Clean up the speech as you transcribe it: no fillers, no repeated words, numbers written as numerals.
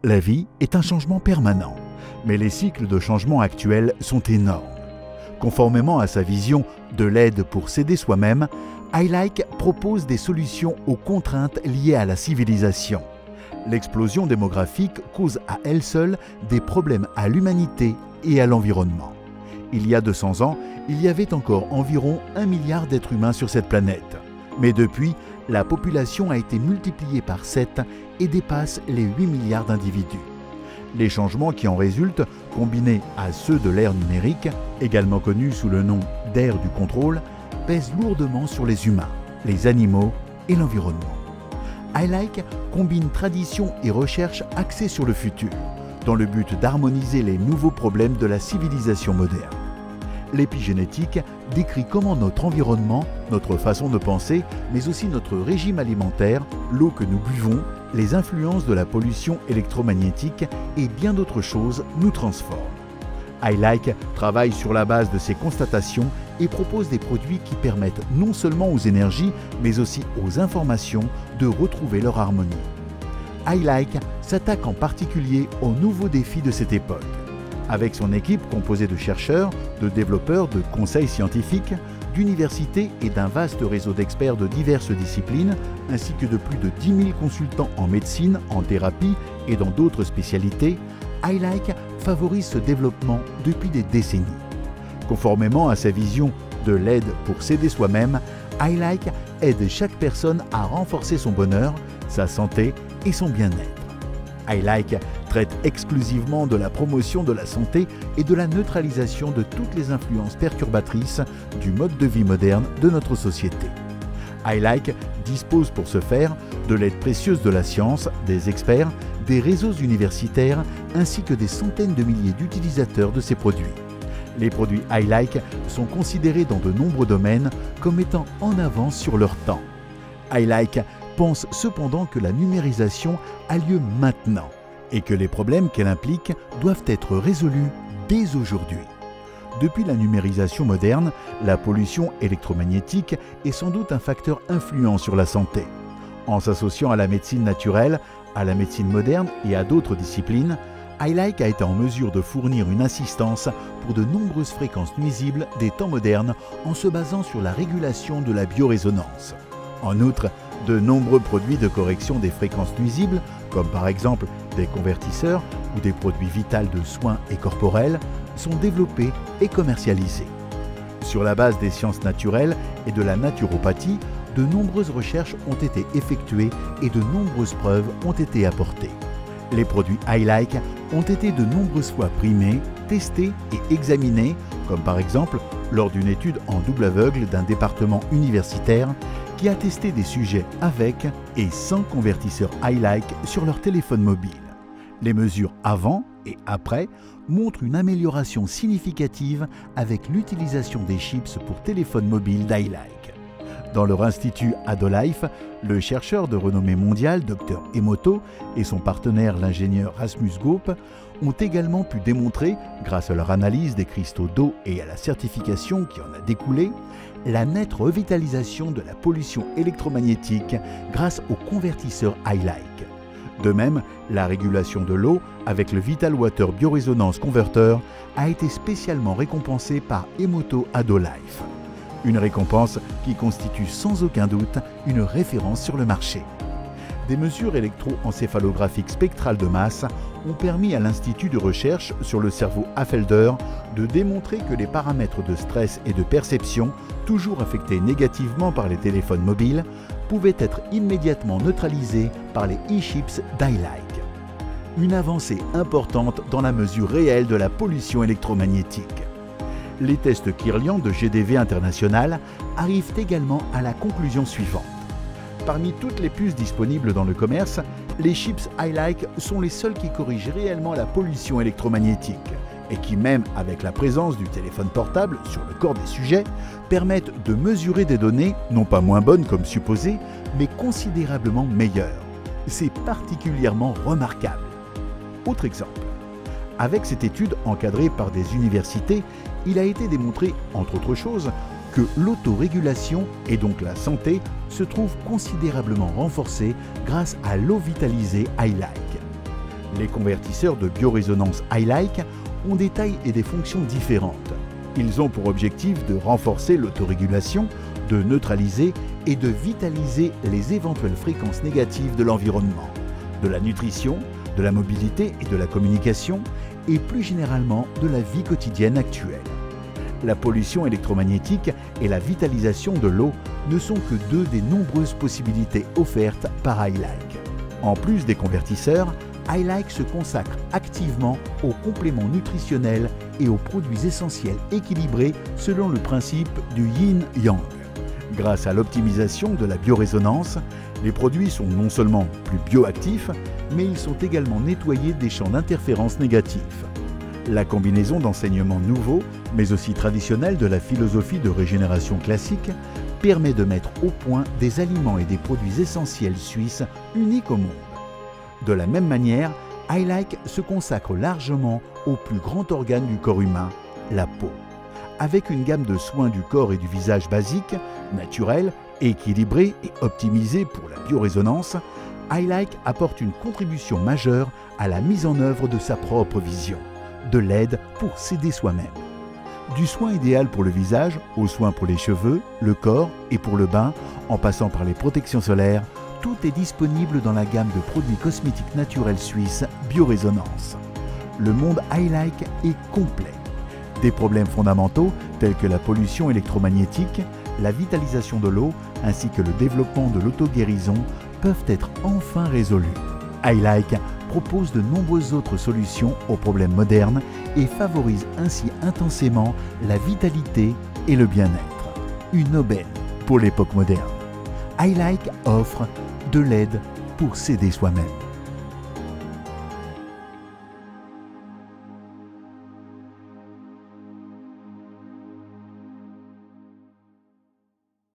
La vie est un changement permanent, mais les cycles de changement actuels sont énormes. Conformément à sa vision de l'aide pour s'aider soi-même, iLike propose des solutions aux contraintes liées à la civilisation. L'explosion démographique cause à elle seule des problèmes à l'humanité et à l'environnement. Il y a 200 ans, il y avait encore environ 1 milliard d'êtres humains sur cette planète. Mais depuis, la population a été multipliée par 7 et dépasse les 8 milliards d'individus. Les changements qui en résultent, combinés à ceux de l'ère numérique, également connue sous le nom d'ère du contrôle, pèsent lourdement sur les humains, les animaux et l'environnement. iLike combine tradition et recherche axée sur le futur, dans le but d'harmoniser les nouveaux problèmes de la civilisation moderne. L'épigénétique décrit comment notre environnement, notre façon de penser, mais aussi notre régime alimentaire, l'eau que nous buvons, les influences de la pollution électromagnétique et bien d'autres choses nous transforment. iLike travaille sur la base de ces constatations et propose des produits qui permettent non seulement aux énergies, mais aussi aux informations de retrouver leur harmonie. iLike s'attaque en particulier aux nouveaux défis de cette époque. Avec son équipe composée de chercheurs, de développeurs, de conseils scientifiques, d'universités et d'un vaste réseau d'experts de diverses disciplines, ainsi que de plus de 10 000 consultants en médecine, en thérapie et dans d'autres spécialités, iLike favorise ce développement depuis des décennies. Conformément à sa vision de l'aide pour s'aider soi-même, iLike aide chaque personne à renforcer son bonheur, sa santé et son bien-être. iLike traite exclusivement de la promotion de la santé et de la neutralisation de toutes les influences perturbatrices du mode de vie moderne de notre société. iLike dispose pour ce faire de l'aide précieuse de la science, des experts, des réseaux universitaires ainsi que des centaines de milliers d'utilisateurs de ces produits. Les produits iLike sont considérés dans de nombreux domaines comme étant en avance sur leur temps. iLike pense cependant que la numérisation a lieu maintenant et que les problèmes qu'elle implique doivent être résolus dès aujourd'hui. Depuis la numérisation moderne, la pollution électromagnétique est sans doute un facteur influent sur la santé. En s'associant à la médecine naturelle, à la médecine moderne et à d'autres disciplines, iLike a été en mesure de fournir une assistance pour de nombreuses fréquences nuisibles des temps modernes en se basant sur la régulation de la biorésonance. En outre, de nombreux produits de correction des fréquences nuisibles, comme par exemple des convertisseurs ou des produits vitaux de soins et corporels, sont développés et commercialisés. Sur la base des sciences naturelles et de la naturopathie, de nombreuses recherches ont été effectuées et de nombreuses preuves ont été apportées. Les produits iLike ont été de nombreuses fois primés, testés et examinés, comme par exemple lors d'une étude en double aveugle d'un département universitaire qui a testé des sujets avec et sans convertisseur iLike sur leur téléphone mobile. Les mesures avant et après montrent une amélioration significative avec l'utilisation des chips pour téléphone mobile d'iLike. Dans leur institut Adolife, le chercheur de renommée mondiale Dr Emoto et son partenaire l'ingénieur Rasmus Gaup ont également pu démontrer, grâce à leur analyse des cristaux d'eau et à la certification qui en a découlé, la nette revitalisation de la pollution électromagnétique grâce au convertisseur iLike. De même, la régulation de l'eau avec le Vital Water Biorésonance Converter a été spécialement récompensée par Emoto Adolife. Une récompense qui constitue sans aucun doute une référence sur le marché. Des mesures électroencéphalographiques spectrales de masse ont permis à l'Institut de recherche sur le cerveau Affelder de démontrer que les paramètres de stress et de perception, toujours affectés négativement par les téléphones mobiles, pouvaient être immédiatement neutralisés par les e-chips d'iLike. Une avancée importante dans la mesure réelle de la pollution électromagnétique. Les tests Kirlian de GDV International arrivent également à la conclusion suivante. Parmi toutes les puces disponibles dans le commerce, les chips iLike sont les seuls qui corrigent réellement la pollution électromagnétique et qui, même avec la présence du téléphone portable sur le corps des sujets, permettent de mesurer des données non pas moins bonnes comme supposé, mais considérablement meilleures. C'est particulièrement remarquable. Autre exemple. Avec cette étude encadrée par des universités, il a été démontré, entre autres choses, que l'autorégulation et donc la santé se trouvent considérablement renforcées grâce à l'eau vitalisée iLike. Les convertisseurs de biorésonance iLike ont des tailles et des fonctions différentes. Ils ont pour objectif de renforcer l'autorégulation, de neutraliser et de vitaliser les éventuelles fréquences négatives de l'environnement, de la nutrition, de la mobilité et de la communication, et plus généralement de la vie quotidienne actuelle. La pollution électromagnétique et la vitalisation de l'eau ne sont que deux des nombreuses possibilités offertes par iLike. En plus des convertisseurs, iLike se consacre activement aux compléments nutritionnels et aux produits essentiels équilibrés selon le principe du yin-yang. Grâce à l'optimisation de la biorésonance, les produits sont non seulement plus bioactifs, mais ils sont également nettoyés des champs d'interférences négatifs. La combinaison d'enseignements nouveaux, mais aussi traditionnels de la philosophie de régénération classique, permet de mettre au point des aliments et des produits essentiels suisses uniques au monde. De la même manière, iLike se consacre largement au plus grand organe du corps humain, la peau. Avec une gamme de soins du corps et du visage basiques, naturels, équilibrés et optimisés pour la biorésonance, iLike apporte une contribution majeure à la mise en œuvre de sa propre vision, de l'aide pour s'aider soi-même. Du soin idéal pour le visage, aux soins pour les cheveux, le corps et pour le bain, en passant par les protections solaires, tout est disponible dans la gamme de produits cosmétiques naturels suisses Biorésonance. Le monde iLike est complet. Des problèmes fondamentaux tels que la pollution électromagnétique, la vitalisation de l'eau ainsi que le développement de l'auto-guérison peuvent être enfin résolus. iLike propose de nombreuses autres solutions aux problèmes modernes et favorise ainsi intensément la vitalité et le bien-être. Une aubaine pour l'époque moderne. iLike offre de l'aide pour s'aider soi-même.